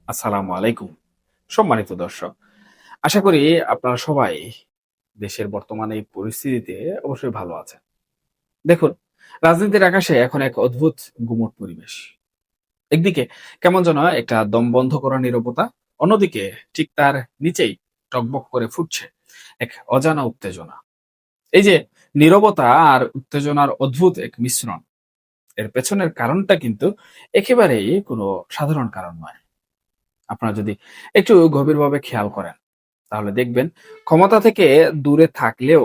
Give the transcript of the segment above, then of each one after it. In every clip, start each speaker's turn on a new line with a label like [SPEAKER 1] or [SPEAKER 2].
[SPEAKER 1] আসসালামু আলাইকুম। সম্মানিত দর্শক, আশা করি আপনারা সবাই দেশের বর্তমানে এই পরিস্থিতিতে অবশ্যই ভালো আছেন। দেখুন, রাজনীতির আকাশে এখন এক অদ্ভুত গুমট পরিবেশ। একদিকে কেমন যেন একটা দম বন্ধ করা নীরবতা, অন্যদিকে ঠিক তার নিচেই টগবগ করে ফুটছে এক অজানা উত্তেজনা। এই যে নীরবতা আর উত্তেজনার অদ্ভুত এক মিশ্রণ, এর পেছনের কারণটা কিন্তু একেবারেই কোনো সাধারণ কারণ নয়। আপনারা যদি একটু গভীরভাবে খেয়াল করেন তাহলে দেখবেন ক্ষমতা থেকে দূরে থাকলেও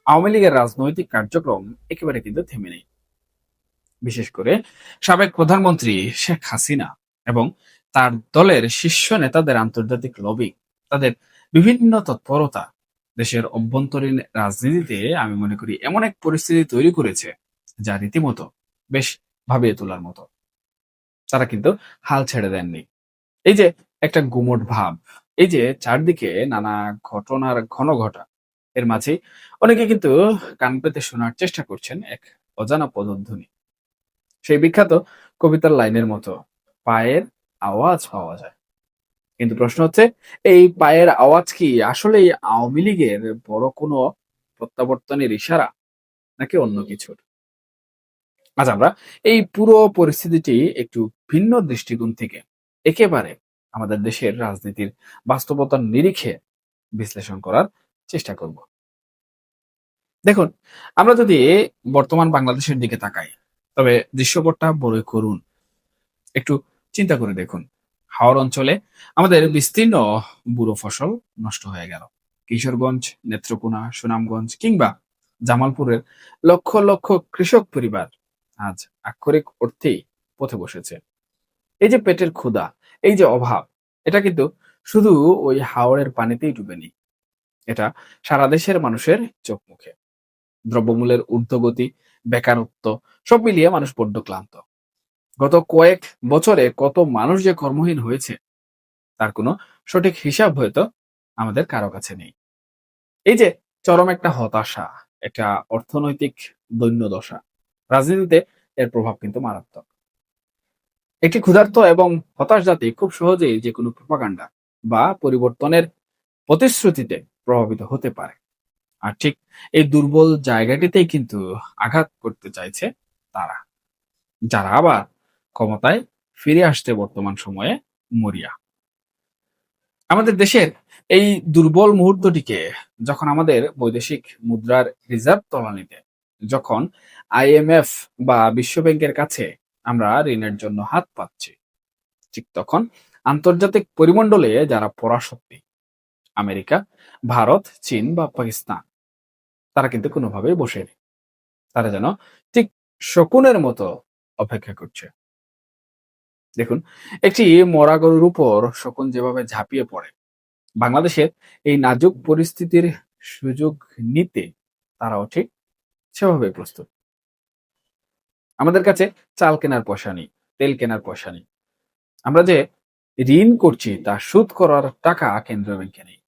[SPEAKER 1] আওয়ামী লীগের রাজনৈতিক কার্যক্রম একেবারে কিন্তু থেমে নেই। বিশেষ করে সাবেক প্রধানমন্ত্রী শেখ হাসিনা এবং তার দলের শীর্ষ নেতাদের আন্তর্জাতিক লবি, তাদের বিভিন্ন তৎপরতা দেশের অভ্যন্তরীণ রাজনীতিতে আমি মনে করি এমন এক পরিস্থিতি তৈরি করেছে যা রীতিমতো বেশ ভাবিয়ে তোলার মতো। তারা কিন্তু হাল ছেড়ে দেননি। এই যে একটা গুমট ভাব, এই যে চারদিকে নানা ঘটনার ঘন ঘটা, এর মাঝে অনেকে কিন্তু কান পেতে শোনার চেষ্টা করছেন এক অজানা পদধ্বনি। সেই বিখ্যাত কবিতার লাইনের মতো, পায়ের আওয়াজ পাওয়া যায়। কিন্তু প্রশ্ন হচ্ছে, এই পায়ের আওয়াজ কি আসলেই আওয়ামী লীগের বড় কোনো প্রত্যাবর্তনের ইশারা, নাকি অন্য কিছুর? আজ আমরা এই পুরো পরিস্থিতিটি একটু ভিন্ন দৃষ্টিকোণ থেকে একেবারে আমাদের দেশের রাজনীতির বাস্তবতার নিরিখে বিশ্লেষণ করার চেষ্টা করব। দেখুন, আমরা যদি বর্তমান বাংলাদেশের দিকে তাকাই, তবে দৃশ্যপটটা বড়ই করুণ। একটু চিন্তা করে দেখুন, হাওর অঞ্চলে আমাদের বিস্তীর্ণ বুড়ো ফসল নষ্ট হয়ে গেল। কিশোরগঞ্জ, নেত্রকোনা, সুনামগঞ্জ কিংবা জামালপুরের লক্ষ লক্ষ কৃষক পরিবার আজ আক্ষরিক অর্থেই পথে বসেছে। এই যে পেটের ক্ষুধা, এই যে অভাব, এটা কিন্তু শুধু ওই হাওরের পানিতেই ডুবেনি। এটা সারা দেশের মানুষের চোখ মুখে। দ্রব্যমূল্যের ঊর্ধ্বগতি, বেকারত্ব, সব মিলিয়ে মানুষ বড্ড ক্লান্ত। গত কয়েক বছরে কত মানুষ যে কর্মহীন হয়েছে তার কোনো সঠিক হিসাব হয়তো আমাদের কারো কাছে নেই। এই যে চরম একটা হতাশা, একটা অর্থনৈতিক দৈন্যদশা, রাজনীতিতে এর প্রভাব কিন্তু মারাত্মক। একটি ক্ষুধার্ত এবং হতাশ জাতি খুব সহজেই যে কোনো প্রপাগান্ডা বা পরিবর্তনের প্রতিশ্রুতিতে প্রভাবিত হতে পারে। আর ঠিক এই দুর্বল জায়গাটিতেই কিন্তু আঘাত করতে চাইছে তারা, যারা আবার ক্ষমতায় ফিরে আসতে বর্তমান সময়ে মরিয়া। আমাদের দেশের এই দুর্বল মুহূর্তটিকে যখন আমাদের বৈদেশিক মুদ্রার রিজার্ভ তলানিতে, যখন আইএমএফ বা বিশ্বব্যাংকের কাছে আমরা ঋণের জন্য হাত পাচ্ছি, ঠিক তখন আন্তর্জাতিক পরিমণ্ডলে যারা পরাশক্তি, আমেরিকা, ভারত, চীন বা পাকিস্তান, তারা কিন্তু কোনোভাবেই বসে নেই। তারা যেন ঠিক শকুনের মতো অপেক্ষা করছে। দেখুন, একটি মরা গরুর উপর শকুন যেভাবে ঝাঁপিয়ে পড়ে, বাংলাদেশের এই নাজুক পরিস্থিতির সুযোগ নিতে তারাও ঠিক সেভাবে প্রস্তুত। আমাদের কাছে চাল কেনার পয়সা নেই, তেল কেনার পয়সা নেই। আমরা যে ঋণ করছি তা সুদ করার টাকা কেন্দ্রীয় ব্যাংকে নেই।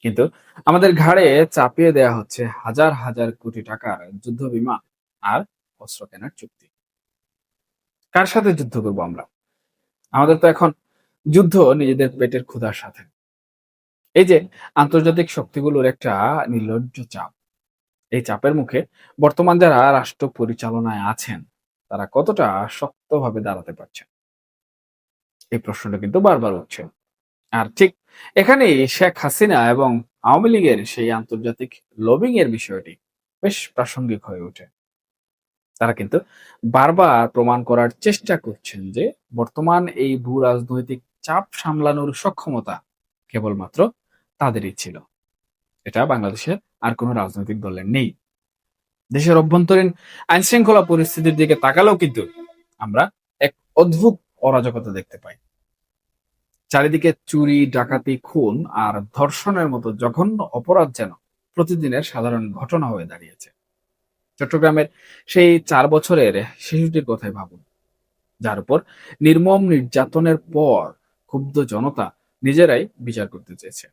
[SPEAKER 1] কিন্তু আমাদের ঘাড়ে চাপিয়ে দেয়া হচ্ছে হাজার হাজার কোটি টাকার যুদ্ধ বিমা আর অস্ত্র কেনার চুক্তি। কার সাথে যুদ্ধ করবো আমরা? আমাদের তো এখন যুদ্ধ নিজেদের পেটের ক্ষুধার সাথে। এই যে আন্তর্জাতিক শক্তিগুলোর একটা নির্লজ্জ চাপ, এই চাপের মুখে বর্তমান যারা রাষ্ট্র পরিচালনায় আছেন তারা কতটা শক্তভাবে দাঁড়াতে পারছেন, এই প্রশ্নটা কিন্তু বারবার উঠছে। আর ঠিক এখানেই শেখ হাসিনা এবং আওয়ামী লীগের সেই আন্তর্জাতিক লবিং এর বিষয়টি বেশ প্রাসঙ্গিক হয়ে ওঠে। তারা কিন্তু বারবার প্রমাণ করার চেষ্টা করছেন যে বর্তমান এই ভূ রাজনৈতিক চাপ সামলানোর সক্ষমতা কেবলমাত্র তাদেরই ছিল। এটা বাংলাদেশের আর কোনো রাজনৈতিক দলের নেই। দেশের অভ্যন্তরীণ আইন শৃঙ্খলা পরিস্থিতির দিকে তাকালেও কিন্তু আমরা এক অদ্ভুত অরাজকতা দেখতে পাই। চারিদিকে চুরি, ডাকাতি, খুন আর ধর্ষণের মতো জঘন্য অপরাধ যেন প্রতিদিনের সাধারণ ঘটনা হয়ে দাঁড়িয়েছে। চট্টগ্রামের সেই 4 বছরের শিশুটির কথাই ভাবুন, যার উপর নির্মম নির্যাতনের পর ক্ষুব্ধ জনতা নিজেরাই বিচার করতে চেয়েছে।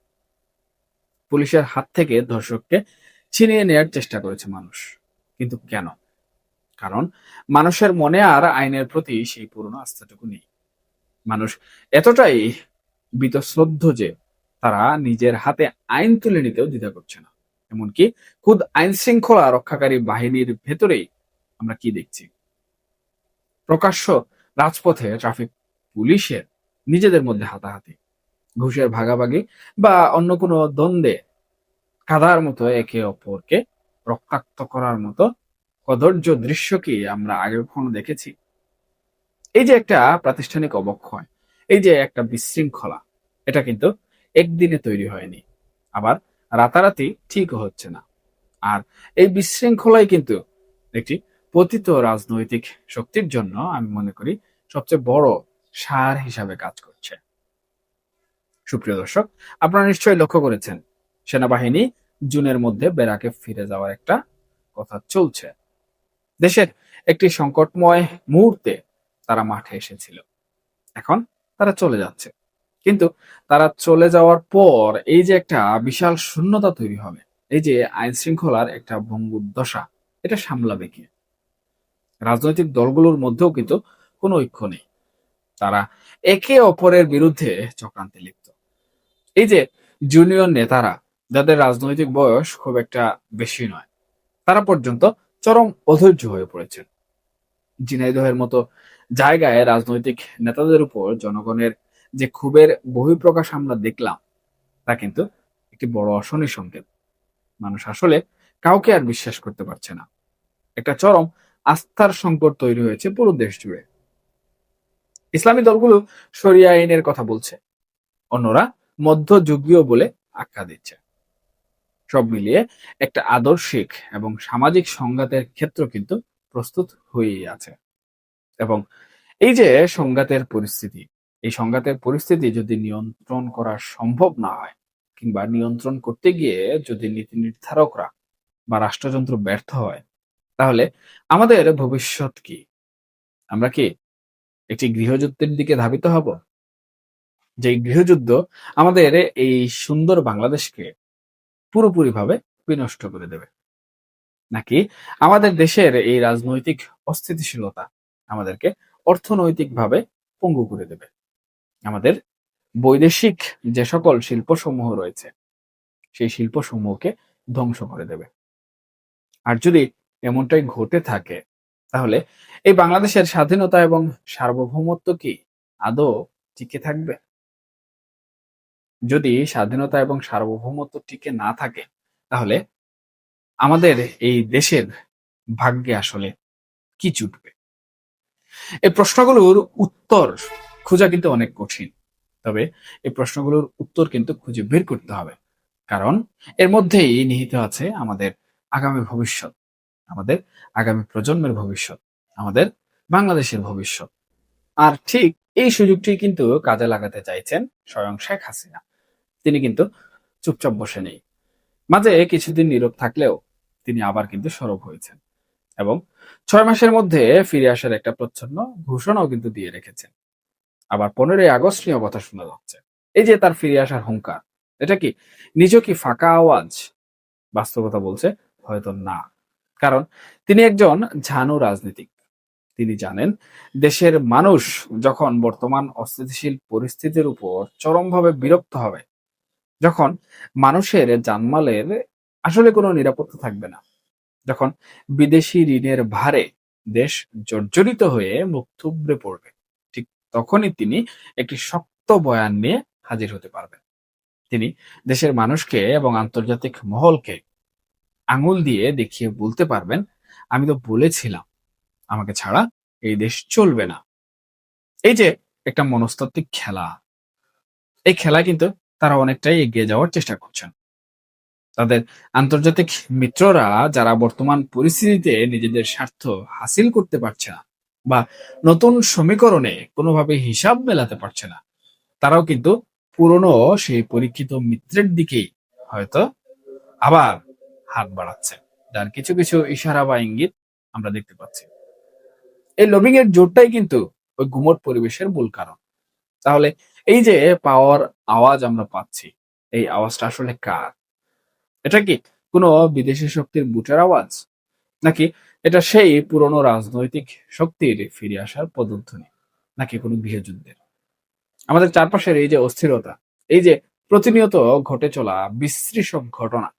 [SPEAKER 1] পুলিশের হাত থেকে ধর্ষককে ছিনিয়ে নেয়ার চেষ্টা করেছে মানুষ। কিন্তু কেন? কারণ মানুষের মনে আর আইনের প্রতি সেই পুরনো আস্থাটুকু নেই। মানুষ এতটাই বীতশ্রদ্ধ যে তারা নিজের হাতে আইন তুলে নিতেও দ্বিধা করছে না। এমনকি খুদ আইন শৃঙ্খলা রক্ষাকারী বাহিনীর ভেতরেই আমরা কি দেখছি, প্রকাশ্য রাজপথে ট্রাফিক পুলিশের নিজেদের মধ্যে হাতাহাতি, ঘুষের ভাগাভাগি বা অন্য কোনো দ্বন্দ্বে কাদার মতো একে অপরকে রক্তাক্ত করার মতো কদর্য দৃশ্য কি আমরা আগে কখনো দেখেছি? এই যে একটা প্রাতিষ্ঠানিক অবক্ষয়, এই যে একটা বিশৃঙ্খলা, এটা কিন্তু একদিনে তৈরি হয়নি, আবার রাতারাতি ঠিক হচ্ছে না। আর এই বিশৃঙ্খলাই কিন্তু একটি পতিত রাজনৈতিক শক্তির জন্য আমি মনে করি সবচেয়ে বড় সার হিসাবে কাজ করছে। সুপ্রিয় দর্শক, আপনারা নিশ্চয়ই লক্ষ্য করেছেন সেনাবাহিনী জুনের মধ্যে বেরাকে ফিরে যাওয়ার একটা কথা চলছে। দেশের একটি সংকটময় মুহূর্তে তারা মাঠে এসেছিল, এখন তারা চলে যাচ্ছে। কিন্তু তারা চলে যাওয়ার পর এই যে একটা বিশাল শূন্যতা তৈরি হবে, এই যে আইন শৃঙ্খলার একটা ভঙ্গুর দশা, এটা সামলাবে কে? রাজনৈতিক দলগুলোর মধ্যেও কিন্তু কোনো ঐক্য নেই, তারা একে অপরের বিরুদ্ধে চক্রান্তে লিপ্ত। এই যে জুনিয়র নেতারা, যাদের রাজনৈতিক বয়স খুব একটা বেশি নয়, তারা পর্যন্ত চরম অধৈর্য হয়ে পড়েছেন। ঝিনাইদহের মতো জায়গায় রাজনৈতিক নেতাদের উপর জনগণের যে ক্ষোভের বহিঃপ্রকাশ আমরা দেখলাম, তা কিন্তু একটি বড় অশনি সংকেত। মানুষ আসলে কাউকে আর বিশ্বাস করতে পারছে না। একটা চরম আস্থার সংকট তৈরি হয়েছে পুরো দেশ জুড়ে। ইসলামী দলগুলো শরিয়া আইনের কথা বলছে, অন্যরা মধ্যযুগীয় বলে আখ্যা দিচ্ছে। সব মিলিয়ে একটা আদর্শিক এবং সামাজিক সংঘাতের ক্ষেত্র কিন্তু প্রস্তুত হয়েই আছে। এবং এই যে সংঘাতের পরিস্থিতি, এই সংঘাতের পরিস্থিতি যদি নিয়ন্ত্রণ করা সম্ভব না হয়, কিংবা নিয়ন্ত্রণ করতে গিয়ে যদি নীতি নির্ধারকরা বা রাষ্ট্রযন্ত্র ব্যর্থ হয়, তাহলে আমাদের ভবিষ্যৎ কি? আমরা কি একটি গৃহযুদ্ধের দিকে ধাবিত হব, যে গৃহযুদ্ধ আমাদের এই সুন্দর বাংলাদেশকে পুরোপুরিভাবে বিনষ্ট করে দেবে? নাকি আমাদের দেশের এই রাজনৈতিক অস্থিতিশীলতা আমাদেরকে অর্থনৈতিকভাবে পঙ্গু করে দেবে? আমাদের বৈদেশিক যে সকল শিল্পসমূহ রয়েছে, সেই শিল্পসমূহকে ধ্বংস করে দেবে? আর যদি এমনটাই ঘটে থাকে, তাহলে এই বাংলাদেশের স্বাধীনতা এবং সার্বভৌমত্ব কি আদৌ টিকে থাকবে? যদি স্বাধীনতা এবং সার্বভৌমত্ব টিকে না থাকে, তাহলে আমাদের এই দেশের ভাগ্যে আসলে কি জুটবে? এই প্রশ্নগুলোর উত্তর খোঁজা কিন্তু অনেক কঠিন, তবে এই প্রশ্নগুলোর উত্তর কিন্তু খুঁজে বের করতে হবে। কারণ এর মধ্যেই নিহিত আছে আমাদের আগামী ভবিষ্যৎ, আমাদের আগামী প্রজন্মের ভবিষ্যৎ, আমাদের বাংলাদেশের ভবিষ্যৎ। আর ঠিক এই সুযোগটি কিন্তু কাজে লাগাতে চাইছেন স্বয়ং শেখ হাসিনা। তিনি কিন্তু চুপচাপ বসে নেই, মাঝে কিছুদিন নীরব থাকলেও তিনি আবার কিন্তু সরব হয়েছেন এবং 6 মাসের মধ্যে ফিরে আসার একটা প্রচ্ছন্ন ঘোষণাও কিন্তু দিয়ে রেখেছেন। আবার 15ই আগস্ট নিয়ে কথা শোনা যাচ্ছে। এই যে তার ফিরে আসার হুঙ্কার, এটা কি নিজ কি ফাঁকা আওয়াজ? বাস্তবতা বলছে হয়তো না। কারণ তিনি একজন ঝানু রাজনীতিক। তিনি জানেন দেশের মানুষ যখন বর্তমান অস্থিতিশীল পরিস্থিতির উপর চরমভাবে বিরক্ত হবে, যখন মানুষের জানমালের আসলে কোনো নিরাপত্তা থাকবে না, যখন বিদেশি ঋণের ভারে দেশ জর্জরিত হয়ে মুখ থুবড়ে পড়বে, ঠিক তখনই তিনি একটি শক্ত বয়ান নিয়ে হাজির হতে পারবেন। তিনি দেশের মানুষকে এবং আন্তর্জাতিক মহলকে আঙুল দিয়ে দেখিয়ে বলতে পারবেন, আমি তো বলেছিলাম আমাকে ছাড়া এই দেশ চলবে না। এই যে একটা মনস্তাত্ত্বিক খেলা, এই খেলায় কিন্তু তারা অনেকটাই এগিয়ে যাওয়ার চেষ্টা করছেন। তাদের আন্তর্জাতিক মিত্ররা যারা বর্তমান পরিস্থিতিতে নিজেদের স্বার্থ হাসিল করতে পারছে না বা নতুন সমীকরণে কোনোভাবে হিসাব মেলাতে পারছে না, তারাও কিন্তু পুরনো সেই পরীক্ষিত মিত্রের দিকেই হয়তো আবার হাত বাড়াচ্ছে, যার কিছু কিছু ইশারা বা ইঙ্গিত আমরা দেখতে পাচ্ছি। এই লবিং এর জোরটাই কিন্তু ওই গুমট পরিবেশের মূল কারণ। তাহলে এই যে পাওয়ার আওয়াজ আমরা পাচ্ছি, এই আওয়াজটা আসলে কার? এটা কি কোনো বিদেশি শক্তির বুটের আওয়াজ, নাকি এটা সেই পুরনো রাজনৈতিক শক্তির ফিরে আসার পদধ্বনি, নাকি কোনো গৃহযুদ্ধের? আমাদের চারপাশের এই যে অস্থিরতা, এই যে প্রতিনিয়ত ঘটে চলা বিশ্রী সব ঘটনা,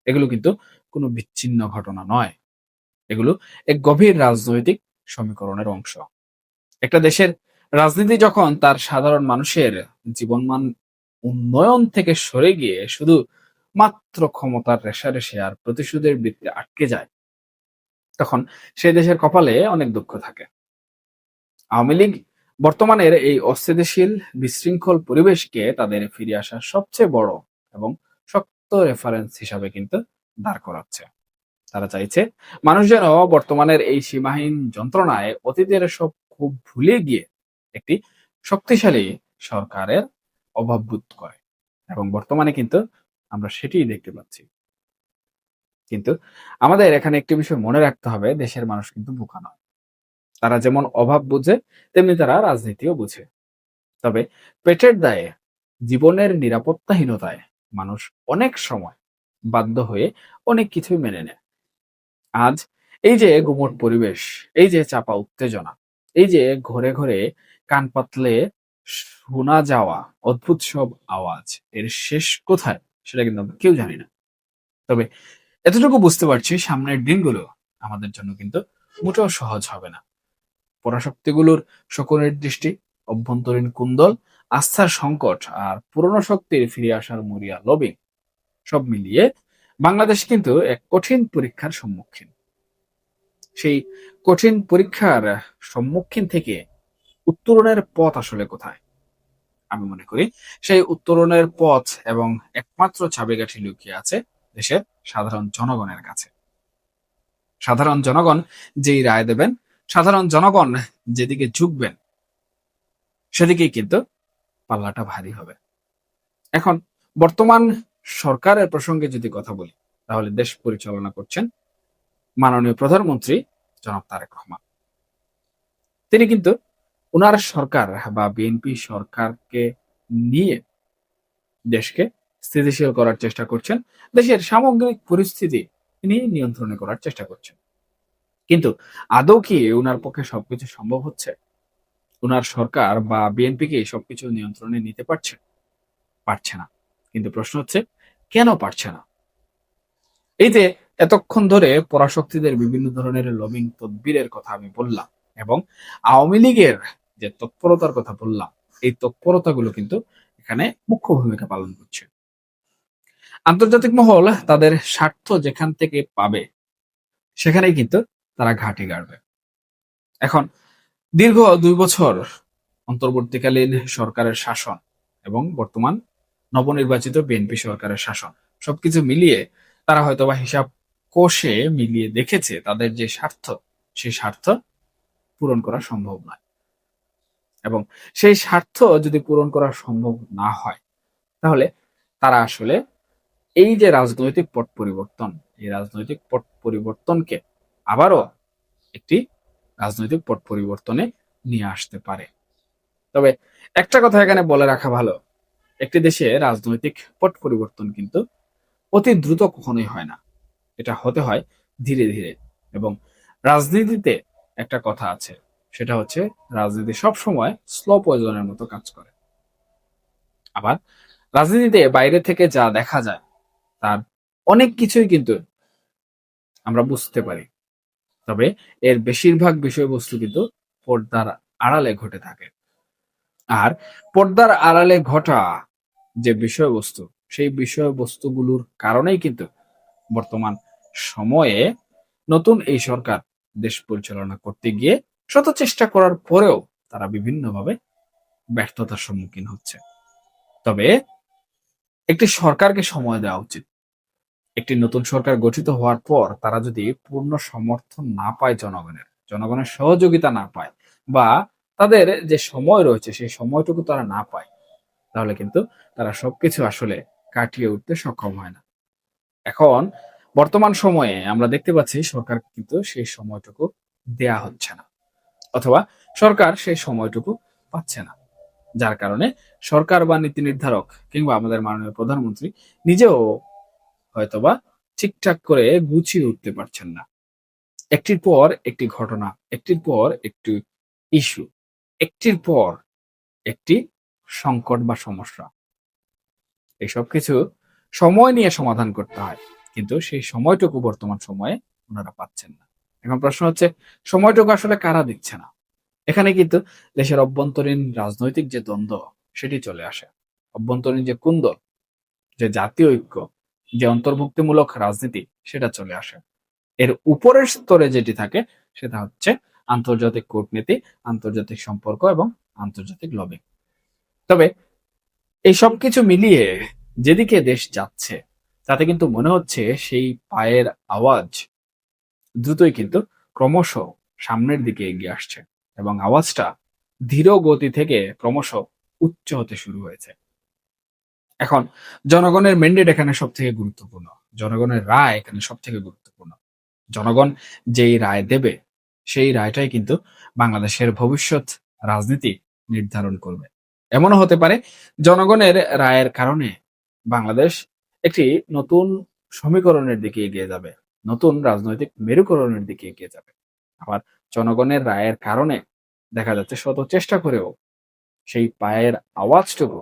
[SPEAKER 1] এগুলো কিন্তু কোনো বিচ্ছিন্ন ঘটনা নয়। এগুলো এক গভীর রাজনৈতিক সমীকরণের অংশ। একটা দেশের রাজনীতি যখন তার সাধারণ মানুষের জীবনমান উন্নয়ন থেকে সরে গিয়ে শুধু মাত্র ক্ষমতার রেষারেষি আর প্রতিশোধের বৃত্তে আটকে যায়, তখন সেই দেশের কপালে অনেক দুঃখ থাকে। আওয়ামী লীগ বর্তমানের এই অস্থিতিশীল বিশৃঙ্খল পরিবেশকে তাদের ফিরে আসার সবচেয়ে বড় এবং শক্ত রেফারেন্স হিসাবে কিন্তু দাঁড় করাচ্ছে। তারা চাইছে মানুষ যেন বর্তমানের এই সীমাহীন যন্ত্রণায় অতীতের সব খুব ভুলে গিয়ে একটি শক্তিশালী সরকারের অভাব বোধ করে, এবং বর্তমানে কিন্তু আমরা সেটিই দেখতে পাচ্ছি। কিন্তু আমাদের এখানে একটি বিষয় মনে রাখতে হবে, দেশের মানুষ কিন্তু বোকা নয়। তারা যেমন অভাব বুঝে, তেমনি তারা রাজনীতিও বুঝে। তবে পেটের দায়ে, জীবনের নিরাপত্তাহীনতায় মানুষ অনেক সময় বাধ্য হয়ে অনেক কিছুই মেনে নেয়। আজ এই যে গুমট পরিবেশ, এই যে চাপা উত্তেজনা, এই যে ঘরে ঘরে কান পাতলে শোনা যাওয়া অদ্ভুত সব আওয়াজ, এর শেষ কোথায় সেটা কিন্তু আমরা কেউ জানি না। তবে এতটুকু বুঝতে পারছি, সামনের দিনগুলো আমাদের জন্য কিন্তু মোটেও সহজ হবে না। পরাশক্তিগুলোর শকুনের দৃষ্টি, অভ্যন্তরীণ কুন্দল, আস্থার সংকট আর পুরনো শক্তির ফিরে আসার মরিয়া লবিং, সব মিলিয়ে বাংলাদেশ কিন্তু এক কঠিন পরীক্ষার সম্মুখীন। সেই কঠিন পরীক্ষার সম্মুখীন থেকে উত্তরণের পথ আসলে কোথায়? আমি মনে করি সেই উত্তরণের পথ এবং একমাত্র চাবিকাঠি লুকিয়ে আছে দেশের সাধারণ জনগণের কাছে। সাধারণ জনগণ যেই রায় দেবেন, সাধারণ জনগণ যেদিকে ঝুঁকবেন, সেদিকেই কিন্তু পাল্লাটা ভারী হবে। এখন বর্তমান সরকারের প্রসঙ্গে যদি কথা বলি, তাহলে দেশ পরিচালনা করছেন মাননীয় প্রধানমন্ত্রী জনাব তারেক রহমান। তিনি কিন্তু উনার সরকার বা বিএনপি সরকারকে নিয়ে দেশকে স্থিতিশীল করার চেষ্টা করছেন, দেশের সামগ্রিক পরিস্থিতি তিনি নিয়ন্ত্রণে করার চেষ্টা করছেন। কিন্তু আদৌ কি উনার পক্ষে সবকিছু সম্ভব হচ্ছে? উনার সরকার বা বিএনপি কি সবকিছু নিয়ন্ত্রণে নিতে পারছে? পারছে না। কিন্তু প্রশ্ন হচ্ছে, কেন পারছে না? এই যে এতক্ষণ ধরে পরাশক্তিদের বিভিন্ন ধরনের লবিং তদবিরের কথা আমি বললাম, এবং আওয়ামী লীগের যে তৎপরতার কথা বললাম, এই তৎপরতাগুলো কিন্তু এখানে মুখ্য ভূমিকা পালন করছে। আন্তর্জাতিক মহল তাদের স্বার্থ যেখান থেকে পাবে, সেখানেই কিন্তু তারা ঘাঁটি গাড়বে। এখন দীর্ঘ ২ বছর অন্তর্বর্তীকালীন সরকারের শাসন এবং বর্তমান নবনির্বাচিত বিএনপি সরকারের শাসন, সবকিছু মিলিয়ে তারা হয়তোবা হিসাব কষে মিলিয়ে দেখেছে তাদের যে স্বার্থ, সেই স্বার্থ পূরণ করা সম্ভব নয়। এবং সেই স্বার্থ যদি পূরণ করা সম্ভব না হয়, তাহলে তারা আসলে এই যে রাজনৈতিক পট পরিবর্তন, এই রাজনৈতিক পট পরিবর্তনকে আবারও একটি রাজনৈতিক পট পরিবর্তনে নিয়ে আসতে পারে। তবে একটা কথা এখানে বলে রাখা ভালো, একটি দেশে রাজনৈতিক পট পরিবর্তন কিন্তু অতি দ্রুত কখনোই হয় না। এটা হতে হয় ধীরে ধীরে। এবং রাজনীতিতে একটা কথা আছে, সেটা হচ্ছে রাজনীতি সবসময় স্লো পয়জনের মতো কাজ করে। আবার রাজনীতিতে বাইরে থেকে যা দেখা যায়, তার অনেক কিছুই কিন্তু আমরা বুঝতে পারি। তবে এর বেশিরভাগ বিষয়বস্তু কিন্তু পর্দার আড়ালে ঘটে থাকে। আর পর্দার আড়ালে ঘটা যে বিষয়বস্তু, সেই বিষয়বস্তুগুলোর কারণেই কিন্তু বর্তমান সময়ে নতুন এই সরকার দেশ পরিচালনা করতে গিয়ে শত চেষ্টা করার পরেও তারা বিভিন্নভাবে ব্যর্থতার সম্মুখীন হচ্ছে। তবে একটি সরকারকে সময় দেওয়া উচিত। একটি নতুন সরকার গঠিত হওয়ার পর তারা যদি পূর্ণ সমর্থন না পায়, জনগণের সহযোগিতা না পায়, বা তাদের যে সময় রয়েছে সেই সময়টুকু তারা না পায়, তাহলে কিন্তু তারা সবকিছু আসলে কাটিয়ে উঠতে সক্ষম হয় না। এখন বর্তমান সময়ে আমরা দেখতে পাচ্ছি সরকার কিন্তু সেই সময়টুকু দেয়া হচ্ছে না, অথবা সরকার সেই সময়টুকু পাচ্ছে না। যার কারণে সরকার বা নীতি নির্ধারক কিংবা আমাদের মাননীয় প্রধানমন্ত্রী নিজেও হয়তোবা ঠিকঠাক করে গুছিয়ে উঠতে পারছেন না। একটির পর একটি ঘটনা, একটির পর একটি ইস্যু, একটির পর একটি সংকট বা সমস্যা, এসব কিছু সময় নিয়ে সমাধান করতে হয়, কিন্তু সেই সময়টুকু বর্তমান সময়ে ওনারা পাচ্ছেন না। এখন প্রশ্ন হচ্ছে, সময়টুকু আসলে কারা দিচ্ছে না? এখানে কিন্তু দেশের অভ্যন্তরীণ রাজনৈতিক যে দ্বন্দ্ব সেটি চলে আসে। অভ্যন্তরীণ যে কুন্দল, যে জাতীয় ঐক্য, যে অন্তর্ভুক্তিমূলক রাজনীতি, সেটা চলে আসে। এর উপরের স্তরে যেটি থাকে সেটা হচ্ছে আন্তর্জাতিক কূটনীতি, আন্তর্জাতিক সম্পর্ক এবং আন্তর্জাতিক লবিং। তবে এই সবকিছু মিলিয়ে যেদিকে দেশ যাচ্ছে, তাতে কিন্তু মনে হচ্ছে সেই পায়ের আওয়াজ দ্রুতই কিন্তু ক্রমশ সামনের দিকে এগিয়ে আসছে, এবং আওয়াজটা ধীর গতি থেকে ক্রমশ উচ্চ হতে শুরু হয়েছে। এখন জনগণের ম্যান্ডেট এখানে সব থেকে গুরুত্বপূর্ণ, জনগণের রায় এখানে সব থেকে গুরুত্বপূর্ণ। জনগণ যেই রায় দেবে, সেই রায়টাই কিন্তু বাংলাদেশের ভবিষ্যৎ রাজনীতি নির্ধারণ করবে। এমনও হতে পারে জনগণের রায়ের কারণে বাংলাদেশ একটি নতুন সমীকরণের দিকে এগিয়ে যাবে, নতুন রাজনৈতিক মেরুকরণের দিকে এগিয়ে যাবে। আবার জনগণের রায়ের কারণে দেখা যাচ্ছে শত চেষ্টা করেও সেই পায়ের আওয়াজটুকু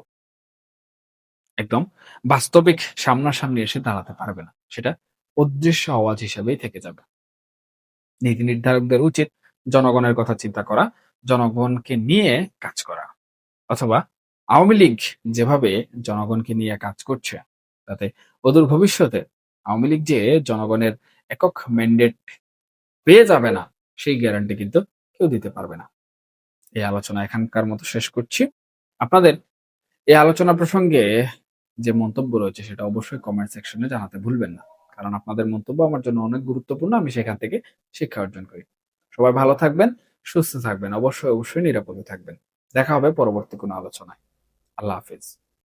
[SPEAKER 1] একদম বাস্তবিক সামনাসামনি এসে দাঁড়াতে পারবে না, সেটা অদৃশ্য আওয়াজ হিসেবেই থেকে যাবে। নীতি নির্ধারকদের উচিত জনগণের কথা চিন্তা করা, জনগণকে নিয়ে কাজ করা। অথবা আওয়ামী লীগ যেভাবে জনগণকে নিয়ে কাজ করছে, তাতে অদূর ভবিষ্যতে আওয়ামী লীগ যে জনগণের একক ম্যান্ডেট পেয়ে যাবে না, সেই গ্যারান্টি কিন্তু কেউ দিতে পারবে না। এই আলোচনা এখানকার মতো শেষ করছি। আপনাদের এই আলোচনা প্রসঙ্গে যে মন্তব্য রয়েছে সেটা অবশ্যই কমেন্ট সেকশনে জানাতে ভুলবেন না। কারণ আপনাদের মন্তব্য আমার জন্য অনেক গুরুত্বপূর্ণ। আমি সেখান থেকে শিক্ষা অর্জন করি। সবাই ভালো থাকবেন, সুস্থ থাকবেন। অবশ্যই নিরাপদে থাকবেন। দেখা হবে পরবর্তী কোনো আলোচনায়। আল্লাহ হাফেজ।